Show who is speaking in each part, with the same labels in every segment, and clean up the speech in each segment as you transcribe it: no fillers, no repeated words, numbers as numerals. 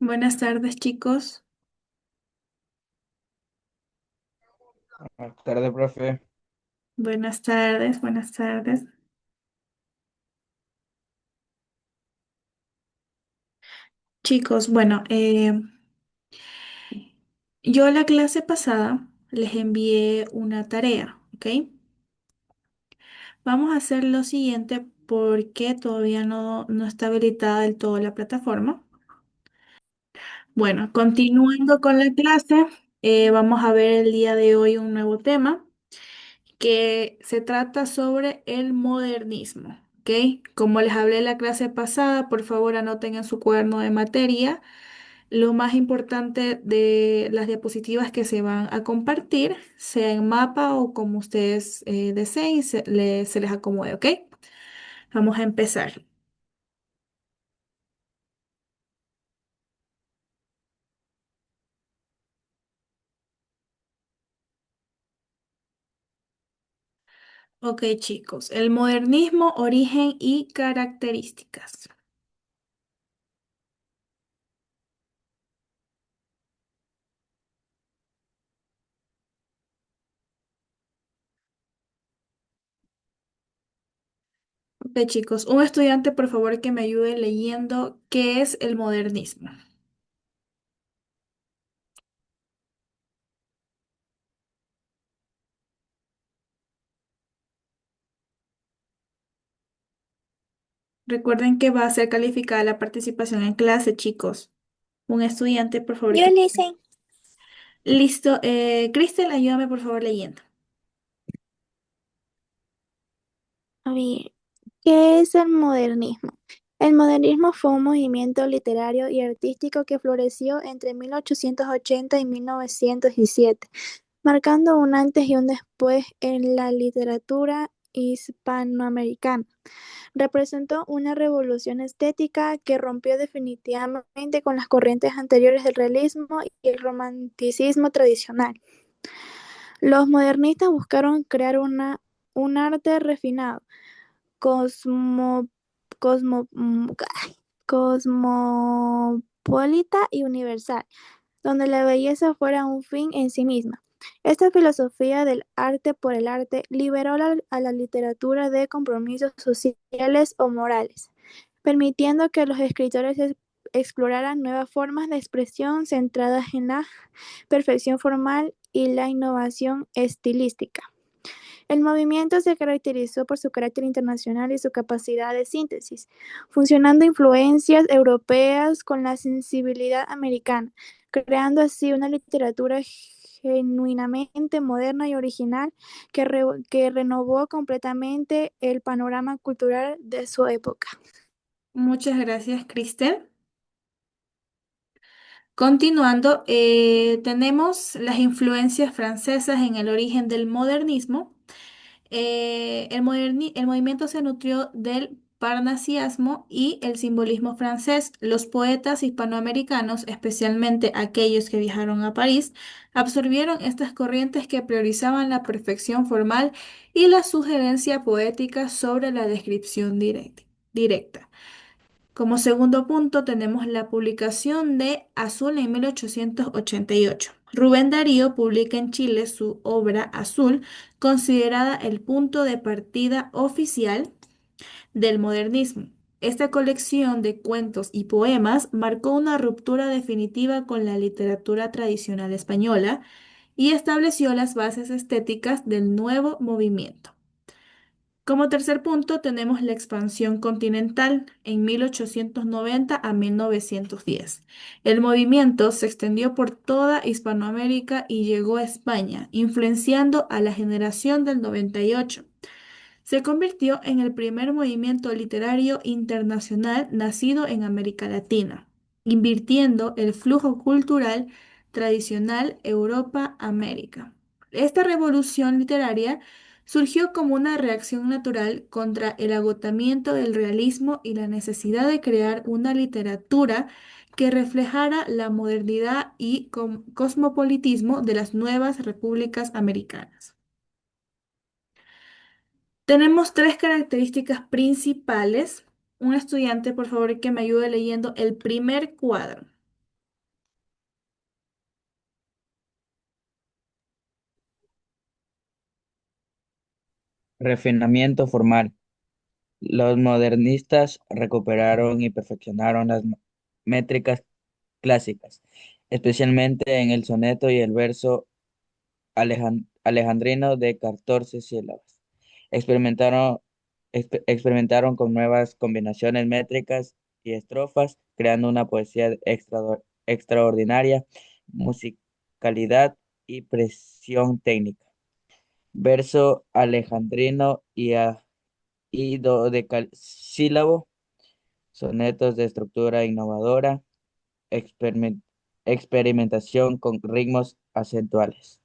Speaker 1: Buenas tardes, chicos.
Speaker 2: Buenas tardes, profe.
Speaker 1: Buenas tardes, buenas tardes. Chicos, bueno, yo la clase pasada les envié una tarea, ¿ok? Vamos a hacer lo siguiente porque todavía no está habilitada del todo la plataforma. Bueno, continuando con la clase, vamos a ver el día de hoy un nuevo tema que se trata sobre el modernismo, ¿ok? Como les hablé en la clase pasada, por favor anoten en su cuaderno de materia lo más importante de las diapositivas que se van a compartir, sea en mapa o como ustedes deseen y se les acomode, ¿ok? Vamos a empezar. Ok, chicos, el modernismo, origen y características. Ok, chicos, un estudiante, por favor, que me ayude leyendo qué es el modernismo. Recuerden que va a ser calificada la participación en clase, chicos. Un estudiante, por favor,
Speaker 3: Yo
Speaker 1: que...
Speaker 3: le hice,
Speaker 1: Listo. Cristel, ayúdame, por favor, leyendo.
Speaker 3: a ver, ¿qué es el modernismo? El modernismo fue un movimiento literario y artístico que floreció entre 1880 y 1907, marcando un antes y un después en la literatura hispanoamericana. Representó una revolución estética que rompió definitivamente con las corrientes anteriores del realismo y el romanticismo tradicional. Los modernistas buscaron crear un arte refinado, cosmo, cosmo- ay, cosmopolita y universal, donde la belleza fuera un fin en sí misma. Esta filosofía del arte por el arte liberó a la literatura de compromisos sociales o morales, permitiendo que los escritores exploraran nuevas formas de expresión centradas en la perfección formal y la innovación estilística. El movimiento se caracterizó por su carácter internacional y su capacidad de síntesis, fusionando influencias europeas con la sensibilidad americana, creando así una literatura genuinamente moderna y original que renovó completamente el panorama cultural de su época.
Speaker 1: Muchas gracias, Cristel. Continuando, tenemos las influencias francesas en el origen del modernismo. El movimiento se nutrió del parnasiasmo y el simbolismo francés. Los poetas hispanoamericanos, especialmente aquellos que viajaron a París, absorbieron estas corrientes que priorizaban la perfección formal y la sugerencia poética sobre la descripción directa. Como segundo punto tenemos la publicación de Azul en 1888. Rubén Darío publica en Chile su obra Azul, considerada el punto de partida oficial del modernismo. Esta colección de cuentos y poemas marcó una ruptura definitiva con la literatura tradicional española y estableció las bases estéticas del nuevo movimiento. Como tercer punto tenemos la expansión continental en 1890 a 1910. El movimiento se extendió por toda Hispanoamérica y llegó a España, influenciando a la generación del 98. Se convirtió en el primer movimiento literario internacional nacido en América Latina, invirtiendo el flujo cultural tradicional Europa-América. Esta revolución literaria surgió como una reacción natural contra el agotamiento del realismo y la necesidad de crear una literatura que reflejara la modernidad y cosmopolitismo de las nuevas repúblicas americanas. Tenemos tres características principales. Un estudiante, por favor, que me ayude leyendo el primer cuadro.
Speaker 2: Refinamiento formal. Los modernistas recuperaron y perfeccionaron las métricas clásicas, especialmente en el soneto y el verso alejandrino de 14 sílabas. Experimentaron, experimentaron con nuevas combinaciones métricas y estrofas, creando una poesía extraordinaria, musicalidad y presión técnica. Verso alejandrino y dodecasílabo, sonetos de estructura innovadora, experiment- experimentación con ritmos acentuales.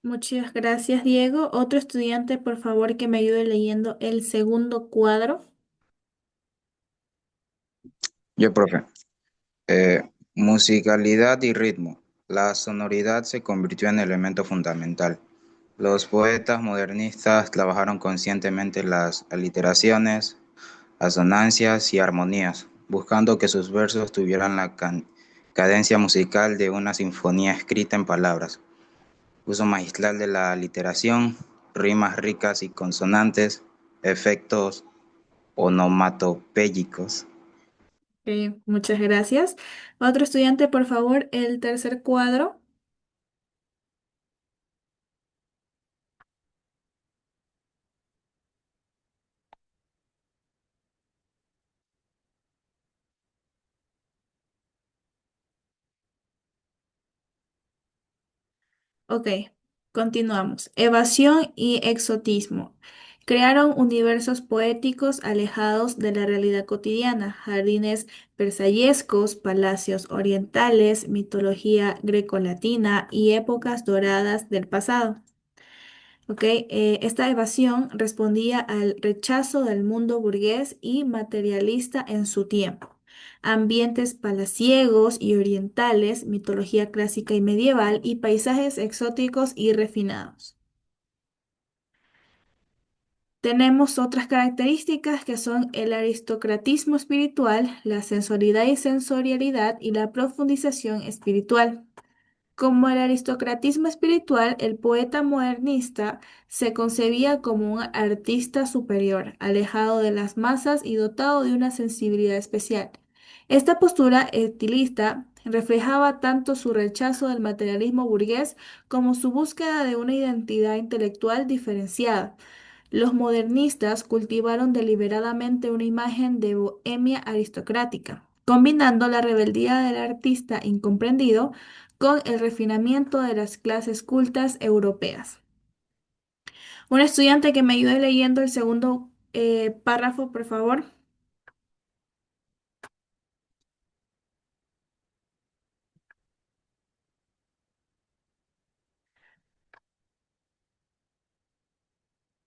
Speaker 1: Muchas gracias, Diego. Otro estudiante, por favor, que me ayude leyendo el segundo cuadro.
Speaker 4: Yo, profe. Musicalidad y ritmo. La sonoridad se convirtió en elemento fundamental. Los poetas modernistas trabajaron conscientemente las aliteraciones, asonancias y armonías, buscando que sus versos tuvieran la cadencia musical de una sinfonía escrita en palabras. Uso magistral de la aliteración, rimas ricas y consonantes, efectos onomatopéyicos.
Speaker 1: Muchas gracias. Otro estudiante, por favor, el tercer cuadro. Ok, continuamos. Evasión y exotismo. Crearon universos poéticos alejados de la realidad cotidiana, jardines versallescos, palacios orientales, mitología grecolatina y épocas doradas del pasado. Ok, esta evasión respondía al rechazo del mundo burgués y materialista en su tiempo. Ambientes palaciegos y orientales, mitología clásica y medieval y paisajes exóticos y refinados. Tenemos otras características que son el aristocratismo espiritual, la sensualidad y sensorialidad y la profundización espiritual. Como el aristocratismo espiritual, el poeta modernista se concebía como un artista superior, alejado de las masas y dotado de una sensibilidad especial. Esta postura estilista reflejaba tanto su rechazo del materialismo burgués como su búsqueda de una identidad intelectual diferenciada. Los modernistas cultivaron deliberadamente una imagen de bohemia aristocrática, combinando la rebeldía del artista incomprendido con el refinamiento de las clases cultas europeas. Un estudiante que me ayude leyendo el segundo párrafo, por favor.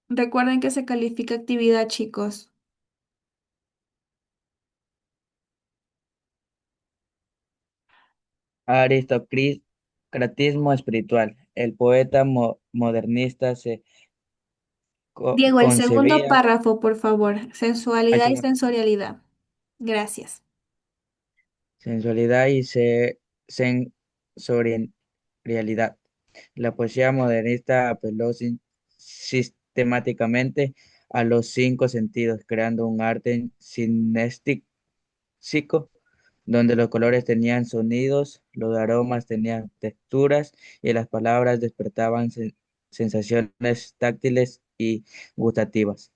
Speaker 1: Recuerden que se califica actividad, chicos.
Speaker 2: Aristocratismo espiritual. El poeta modernista se
Speaker 1: Diego, el segundo
Speaker 2: concebía,
Speaker 1: párrafo, por favor. Sensualidad
Speaker 2: aquí
Speaker 1: y
Speaker 2: va,
Speaker 1: sensorialidad. Gracias.
Speaker 2: sensualidad y sensorialidad. La poesía modernista apeló sistemáticamente a los cinco sentidos, creando un arte sinestésico donde los colores tenían sonidos, los aromas tenían texturas y las palabras despertaban sensaciones táctiles y gustativas.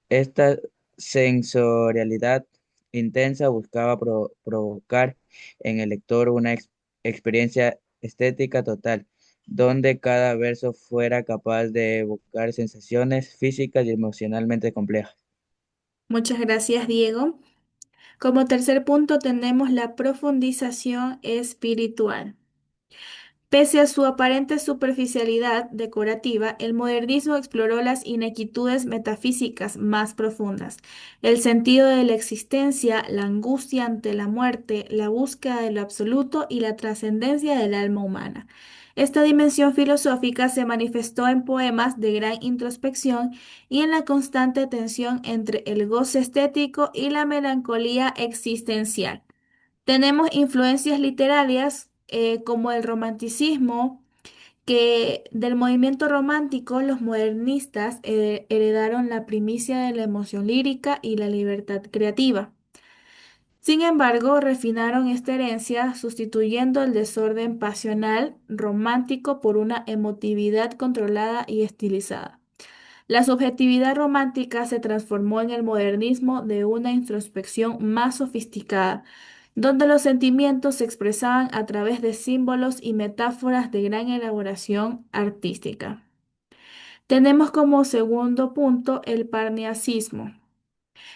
Speaker 2: Esta sensorialidad intensa buscaba provocar en el lector una experiencia estética total, donde cada verso fuera capaz de evocar sensaciones físicas y emocionalmente complejas.
Speaker 1: Muchas gracias, Diego. Como tercer punto tenemos la profundización espiritual. Pese a su aparente superficialidad decorativa, el modernismo exploró las inequitudes metafísicas más profundas, el sentido de la existencia, la angustia ante la muerte, la búsqueda de lo absoluto y la trascendencia del alma humana. Esta dimensión filosófica se manifestó en poemas de gran introspección y en la constante tensión entre el goce estético y la melancolía existencial. Tenemos influencias literarias como el romanticismo, que del movimiento romántico los modernistas heredaron la primicia de la emoción lírica y la libertad creativa. Sin embargo, refinaron esta herencia sustituyendo el desorden pasional romántico por una emotividad controlada y estilizada. La subjetividad romántica se transformó en el modernismo de una introspección más sofisticada, donde los sentimientos se expresaban a través de símbolos y metáforas de gran elaboración artística. Tenemos como segundo punto el parnasismo.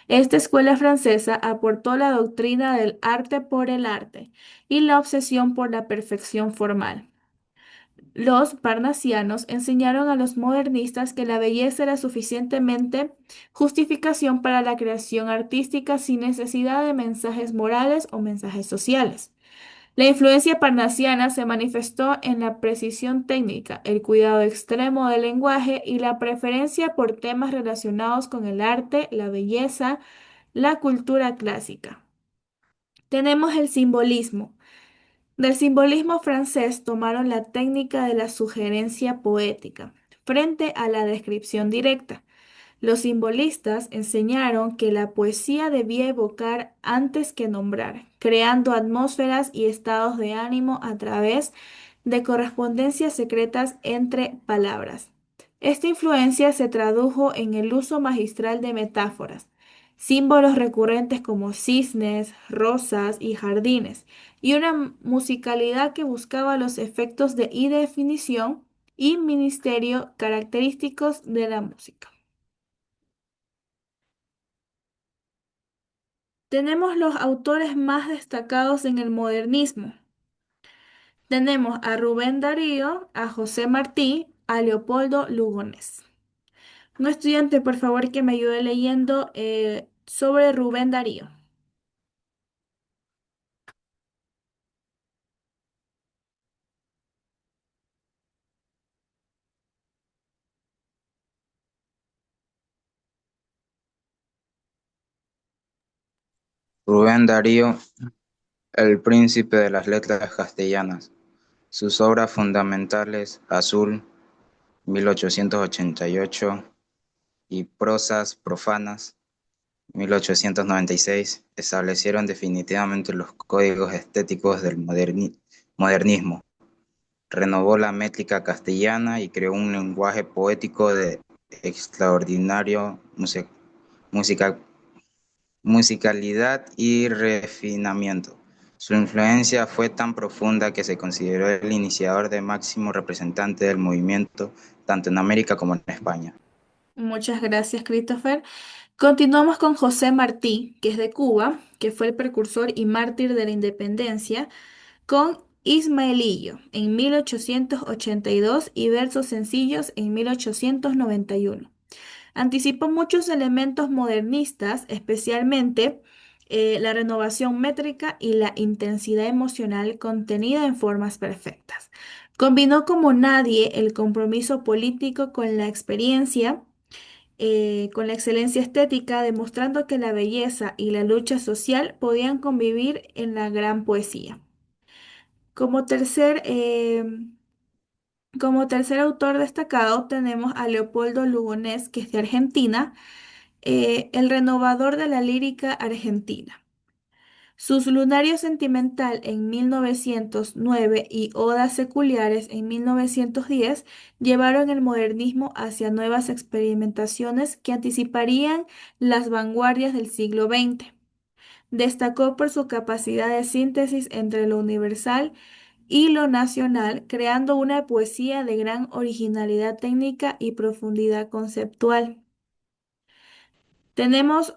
Speaker 1: Esta escuela francesa aportó la doctrina del arte por el arte y la obsesión por la perfección formal. Los parnasianos enseñaron a los modernistas que la belleza era suficientemente justificación para la creación artística sin necesidad de mensajes morales o mensajes sociales. La influencia parnasiana se manifestó en la precisión técnica, el cuidado extremo del lenguaje y la preferencia por temas relacionados con el arte, la belleza, la cultura clásica. Tenemos el simbolismo. Del simbolismo francés tomaron la técnica de la sugerencia poética frente a la descripción directa. Los simbolistas enseñaron que la poesía debía evocar antes que nombrar, creando atmósferas y estados de ánimo a través de correspondencias secretas entre palabras. Esta influencia se tradujo en el uso magistral de metáforas, símbolos recurrentes como cisnes, rosas y jardines, y una musicalidad que buscaba los efectos de y definición y ministerio característicos de la música. Tenemos los autores más destacados en el modernismo. Tenemos a Rubén Darío, a José Martí, a Leopoldo Lugones. Un estudiante, por favor, que me ayude leyendo sobre Rubén Darío.
Speaker 4: Rubén Darío, el príncipe de las letras castellanas. Sus obras fundamentales, Azul, 1888, y Prosas profanas, 1896, establecieron definitivamente los códigos estéticos del modernismo. Renovó la métrica castellana y creó un lenguaje poético de extraordinario musical musicalidad y refinamiento. Su influencia fue tan profunda que se consideró el iniciador de máximo representante del movimiento tanto en América como en España.
Speaker 1: Muchas gracias, Christopher. Continuamos con José Martí, que es de Cuba, que fue el precursor y mártir de la independencia, con Ismaelillo en 1882 y Versos Sencillos en 1891. Anticipó muchos elementos modernistas, especialmente la renovación métrica y la intensidad emocional contenida en formas perfectas. Combinó como nadie el compromiso político con la experiencia, con la excelencia estética, demostrando que la belleza y la lucha social podían convivir en la gran poesía. Como tercer, eh, como tercer autor destacado tenemos a Leopoldo Lugones, que es de Argentina, el renovador de la lírica argentina. Sus Lunario Sentimental en 1909 y Odas Seculares en 1910 llevaron el modernismo hacia nuevas experimentaciones que anticiparían las vanguardias del siglo XX. Destacó por su capacidad de síntesis entre lo universal y lo nacional, creando una poesía de gran originalidad técnica y profundidad conceptual. Tenemos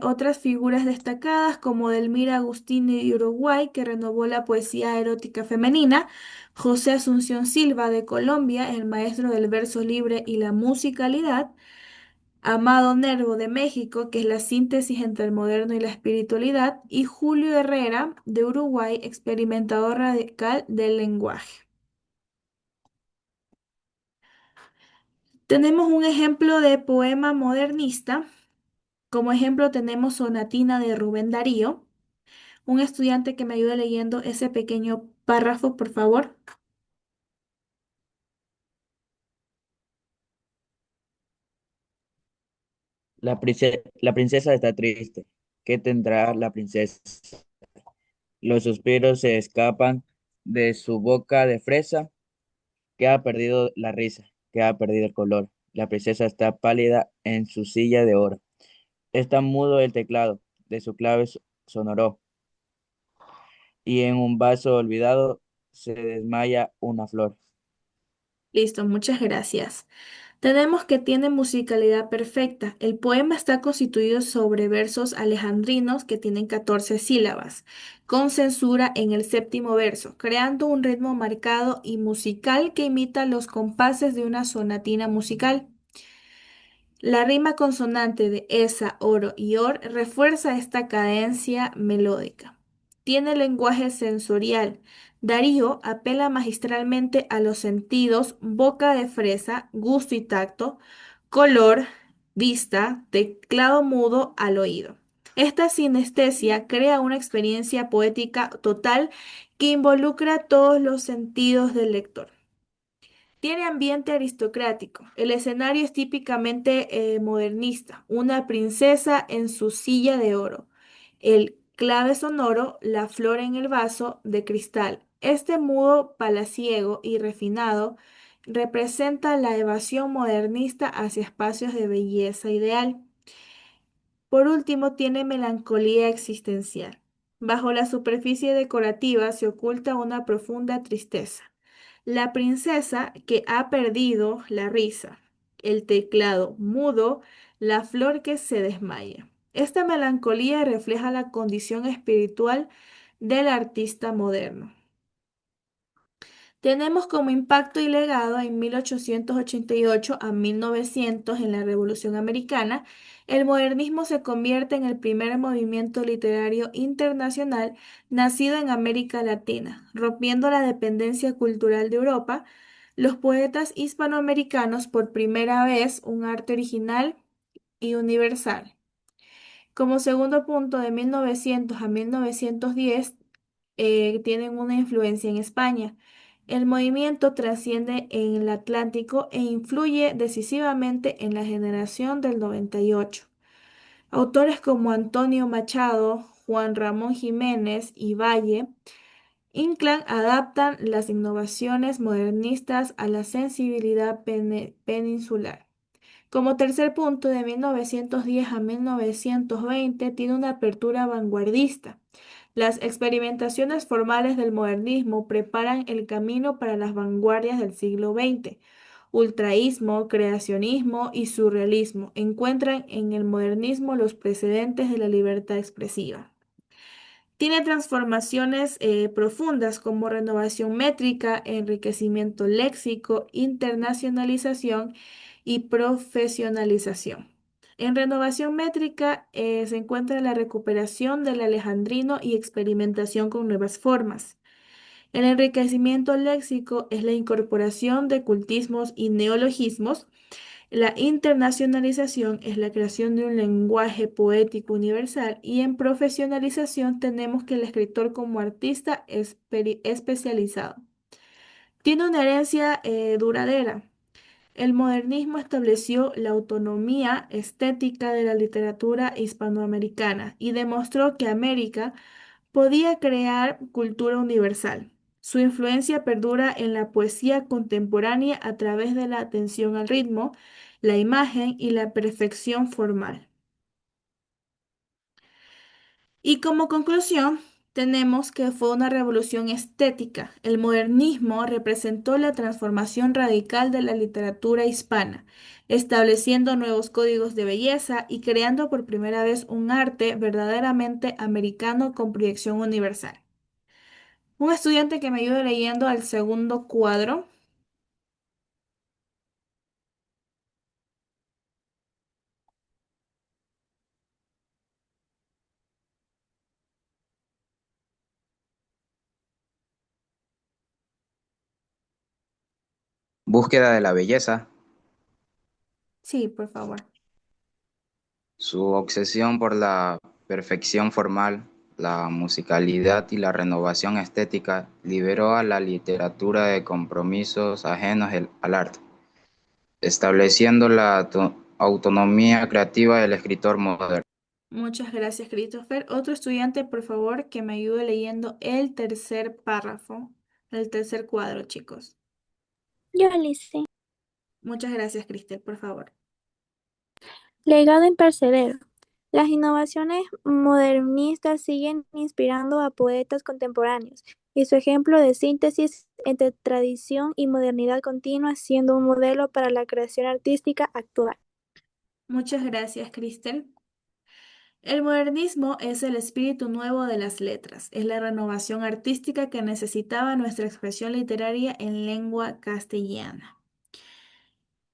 Speaker 1: otras figuras destacadas como Delmira Agustini de Uruguay, que renovó la poesía erótica femenina, José Asunción Silva de Colombia, el maestro del verso libre y la musicalidad, Amado Nervo de México, que es la síntesis entre el moderno y la espiritualidad, y Julio Herrera de Uruguay, experimentador radical del lenguaje. Tenemos un ejemplo de poema modernista. Como ejemplo tenemos Sonatina de Rubén Darío. Un estudiante que me ayude leyendo ese pequeño párrafo, por favor.
Speaker 2: La princesa está triste. ¿Qué tendrá la princesa? Los suspiros se escapan de su boca de fresa, que ha perdido la risa, que ha perdido el color. La princesa está pálida en su silla de oro. Está mudo el teclado de su clave sonoró, y en un vaso olvidado se desmaya una flor.
Speaker 1: Listo, muchas gracias. Tenemos que tiene musicalidad perfecta. El poema está constituido sobre versos alejandrinos que tienen 14 sílabas, con censura en el séptimo verso, creando un ritmo marcado y musical que imita los compases de una sonatina musical. La rima consonante de esa, oro y or refuerza esta cadencia melódica. Tiene lenguaje sensorial. Darío apela magistralmente a los sentidos boca de fresa, gusto y tacto, color, vista, teclado mudo al oído. Esta sinestesia crea una experiencia poética total que involucra todos los sentidos del lector. Tiene ambiente aristocrático. El escenario es típicamente modernista. Una princesa en su silla de oro. El clave sonoro, la flor en el vaso de cristal. Este mudo palaciego y refinado representa la evasión modernista hacia espacios de belleza ideal. Por último, tiene melancolía existencial. Bajo la superficie decorativa se oculta una profunda tristeza. La princesa que ha perdido la risa, el teclado mudo, la flor que se desmaya. Esta melancolía refleja la condición espiritual del artista moderno. Tenemos como impacto y legado en 1888 a 1900 en la Revolución Americana, el modernismo se convierte en el primer movimiento literario internacional nacido en América Latina, rompiendo la dependencia cultural de Europa. Los poetas hispanoamericanos por primera vez un arte original y universal. Como segundo punto, de 1900 a 1910 tienen una influencia en España. El movimiento trasciende en el Atlántico e influye decisivamente en la generación del 98. Autores como Antonio Machado, Juan Ramón Jiménez y Valle Inclán adaptan las innovaciones modernistas a la sensibilidad peninsular. Como tercer punto, de 1910 a 1920 tiene una apertura vanguardista. Las experimentaciones formales del modernismo preparan el camino para las vanguardias del siglo XX. Ultraísmo, creacionismo y surrealismo encuentran en el modernismo los precedentes de la libertad expresiva. Tiene transformaciones profundas como renovación métrica, enriquecimiento léxico, internacionalización y profesionalización. En renovación métrica se encuentra la recuperación del alejandrino y experimentación con nuevas formas. El enriquecimiento léxico es la incorporación de cultismos y neologismos. La internacionalización es la creación de un lenguaje poético universal y en profesionalización tenemos que el escritor como artista especializado. Tiene una herencia duradera. El modernismo estableció la autonomía estética de la literatura hispanoamericana y demostró que América podía crear cultura universal. Su influencia perdura en la poesía contemporánea a través de la atención al ritmo, la imagen y la perfección formal. Y como conclusión, tenemos que fue una revolución estética. El modernismo representó la transformación radical de la literatura hispana, estableciendo nuevos códigos de belleza y creando por primera vez un arte verdaderamente americano con proyección universal. Un estudiante que me ayude leyendo al segundo cuadro.
Speaker 4: Búsqueda de la belleza.
Speaker 1: Sí, por favor.
Speaker 4: Su obsesión por la perfección formal, la musicalidad y la renovación estética liberó a la literatura de compromisos ajenos al arte, estableciendo la autonomía creativa del escritor moderno.
Speaker 1: Muchas gracias, Christopher. Otro estudiante, por favor, que me ayude leyendo el tercer párrafo, el tercer cuadro, chicos.
Speaker 3: Yo lo hice.
Speaker 1: Muchas gracias, Cristel, por favor.
Speaker 3: Legado imperecedero. Las innovaciones modernistas siguen inspirando a poetas contemporáneos, y su ejemplo de síntesis entre tradición y modernidad continúa siendo un modelo para la creación artística actual.
Speaker 1: Muchas gracias, Cristel. El modernismo es el espíritu nuevo de las letras, es la renovación artística que necesitaba nuestra expresión literaria en lengua castellana.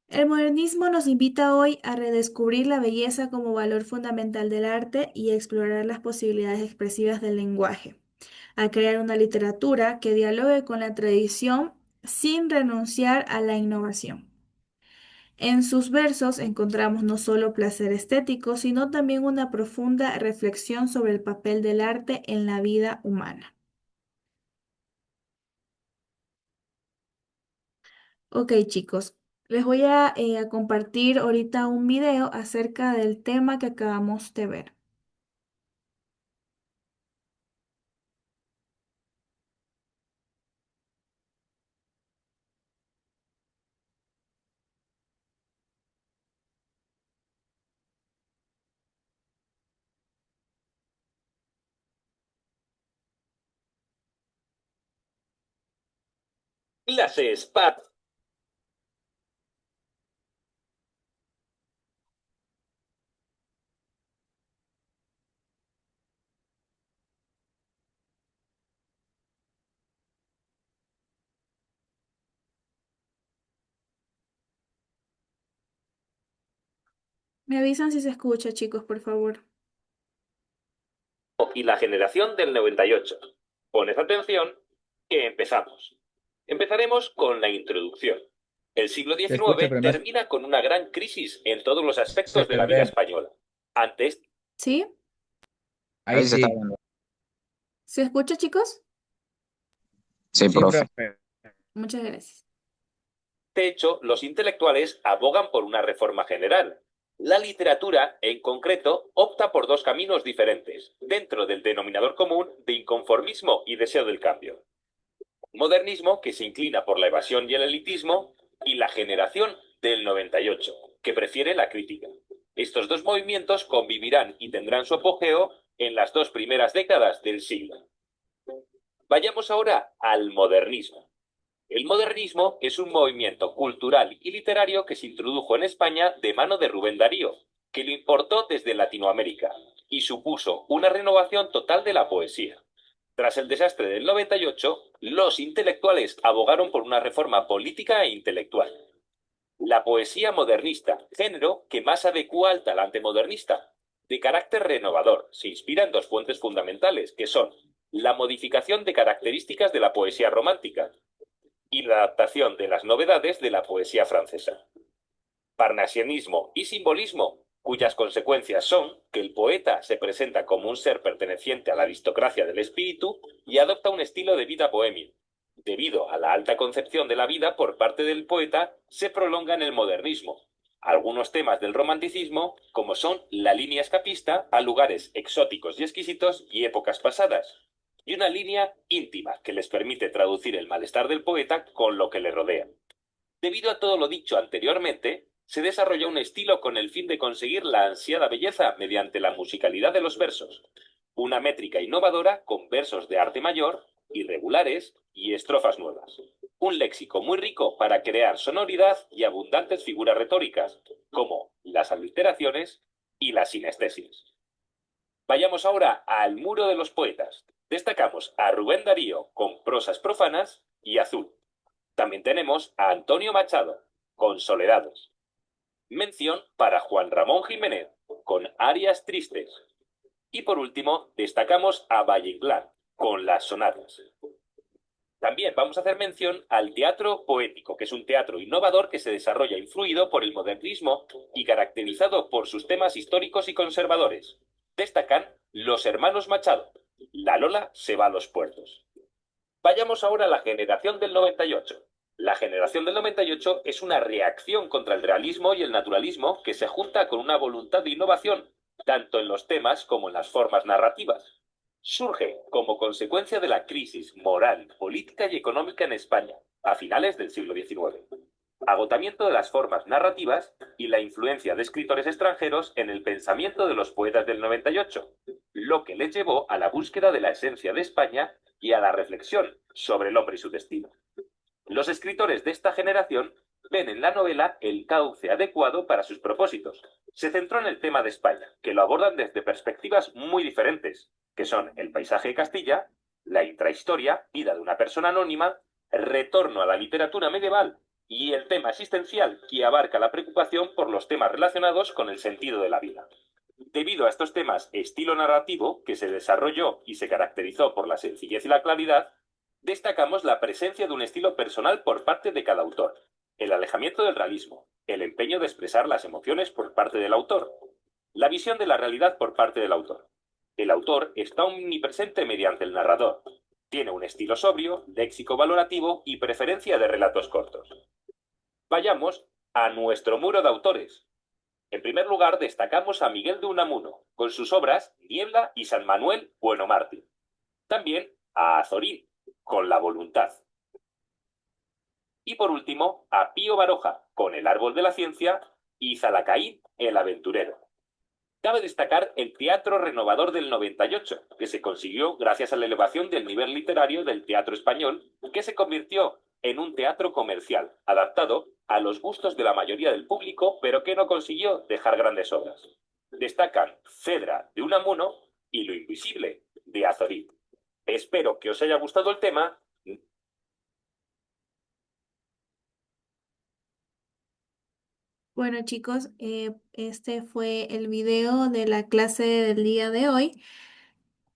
Speaker 1: El modernismo nos invita hoy a redescubrir la belleza como valor fundamental del arte y a explorar las posibilidades expresivas del lenguaje, a crear una literatura que dialogue con la tradición sin renunciar a la innovación. En sus versos encontramos no solo placer estético, sino también una profunda reflexión sobre el papel del arte en la vida humana. Ok, chicos, les voy a compartir ahorita un video acerca del tema que acabamos de ver.
Speaker 5: Clases PAT.
Speaker 1: Me avisan si se escucha, chicos, por favor.
Speaker 5: Y la generación del 98. Poned atención que empezamos. Empezaremos con la introducción. El siglo
Speaker 2: Se escucha,
Speaker 5: XIX
Speaker 2: pero no
Speaker 5: termina con una gran crisis en todos los
Speaker 2: se
Speaker 5: aspectos de la vida
Speaker 2: ve.
Speaker 5: española. Antes
Speaker 1: ¿Sí?
Speaker 2: Ahí
Speaker 4: Ahí se está
Speaker 2: sí.
Speaker 4: viendo.
Speaker 1: ¿Se escucha, chicos?
Speaker 4: Sí,
Speaker 2: Sí,
Speaker 4: profe.
Speaker 2: profe.
Speaker 1: Muchas gracias.
Speaker 5: de hecho, los intelectuales abogan por una reforma general. La literatura, en concreto, opta por dos caminos diferentes, dentro del denominador común de inconformismo y deseo del cambio. Modernismo, que se inclina por la evasión y el elitismo, y la generación del 98, que prefiere la crítica. Estos dos movimientos convivirán y tendrán su apogeo en las dos primeras décadas del siglo. Vayamos ahora al modernismo. El modernismo es un movimiento cultural y literario que se introdujo en España de mano de Rubén Darío, que lo importó desde Latinoamérica, y supuso una renovación total de la poesía. Tras el desastre del 98, los intelectuales abogaron por una reforma política e intelectual. La poesía modernista, género que más adecua al talante modernista, de carácter renovador, se inspira en dos fuentes fundamentales, que son la modificación de características de la poesía romántica y la adaptación de las novedades de la poesía francesa. Parnasianismo y simbolismo, cuyas consecuencias son que el poeta se presenta como un ser perteneciente a la aristocracia del espíritu y adopta un estilo de vida bohemio. Debido a la alta concepción de la vida por parte del poeta, se prolonga en el modernismo. Algunos temas del romanticismo, como son la línea escapista a lugares exóticos y exquisitos y épocas pasadas, y una línea íntima que les permite traducir el malestar del poeta con lo que le rodea. Debido a todo lo dicho anteriormente, se desarrolla un estilo con el fin de conseguir la ansiada belleza mediante la musicalidad de los versos, una métrica innovadora con versos de arte mayor, irregulares y estrofas nuevas. Un léxico muy rico para crear sonoridad y abundantes figuras retóricas, como las aliteraciones y las sinestesias. Vayamos ahora al muro de los poetas. Destacamos a Rubén Darío con prosas profanas y Azul. También tenemos a Antonio Machado con Soledades. Mención para Juan Ramón Jiménez con Arias Tristes. Y por último, destacamos a Valle Inclán con Las Sonatas. También vamos a hacer mención al teatro poético, que es un teatro innovador que se desarrolla influido por el modernismo y caracterizado por sus temas históricos y conservadores. Destacan los hermanos Machado. La Lola se va a los puertos. Vayamos ahora a la generación del 98. La generación del 98 es una reacción contra el realismo y el naturalismo que se junta con una voluntad de innovación, tanto en los temas como en las formas narrativas. Surge como consecuencia de la crisis moral, política y económica en España a finales del siglo XIX, agotamiento de las formas narrativas y la influencia de escritores extranjeros en el pensamiento de los poetas del 98, lo que les llevó a la búsqueda de la esencia de España y a la reflexión sobre el hombre y su destino. Los escritores de esta generación ven en la novela el cauce adecuado para sus propósitos. Se centró en el tema de España, que lo abordan desde perspectivas muy diferentes, que son el paisaje de Castilla, la intrahistoria, vida de una persona anónima, retorno a la literatura medieval y el tema existencial, que abarca la preocupación por los temas relacionados con el sentido de la vida. Debido a estos temas, estilo narrativo, que se desarrolló y se caracterizó por la sencillez y la claridad, destacamos la presencia de un estilo personal por parte de cada autor, el alejamiento del realismo, el empeño de expresar las emociones por parte del autor, la visión de la realidad por parte del autor. El autor está omnipresente mediante el narrador. Tiene un estilo sobrio, léxico valorativo y preferencia de relatos cortos. Vayamos a nuestro muro de autores. En primer lugar, destacamos a Miguel de Unamuno, con sus obras Niebla y San Manuel Bueno Mártir. También a Azorín, con La Voluntad. Y por último, a Pío Baroja, con El Árbol de la Ciencia, y Zalacaín, El Aventurero. Cabe destacar el Teatro Renovador del 98, que se consiguió gracias a la elevación del nivel literario del teatro español, que se convirtió en un teatro comercial, adaptado a los gustos de la mayoría del público, pero que no consiguió dejar grandes obras. Destacan Cedra de Unamuno y Lo Invisible de Azorín. Espero que os haya gustado el tema.
Speaker 1: Bueno, chicos, este fue el video de la clase del día de hoy.